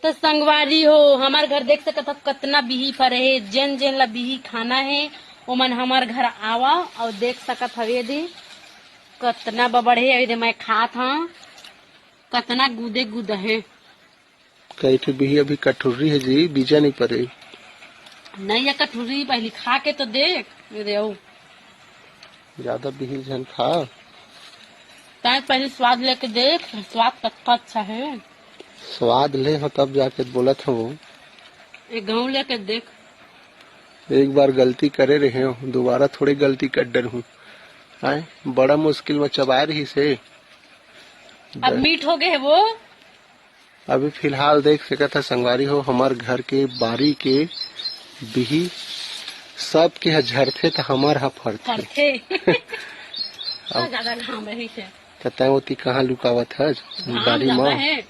तो संगवारी हो हमार घर देख सकत हो कितना बिही फरे है। जेन जेन ला बिही खाना है वो मन हमार घर आवा और देख सकत हवे दे कितना बबड़ है। दे मैं खात हूँ कितना गुदे गुद है। कई ठे बिही अभी कठोरी है जी, बीजा नहीं पड़े। नहीं है कटोरी पहले खा के तो देख रे ज्यादा बिही झन खा। पहले स्वाद लेके देख स्वाद कितना अच्छा है। स्वाद ले हो तब जाके बोलत हो। एक गाँव लेके देख। एक बार गलती करे रहे हो, दोबारा थोड़ी गलती कर डर हूँ। बड़ा मुश्किल में चबा रही से। अब मीठ हो गए वो। अभी फिलहाल देख सकत है संगवारी हो हमार घर के बारी के बिही सब के झरथे तो हमार हा फरथे। ज्यादा घाम रही है। कता होती कहाँ लुकावत है बारी घाम माँ। है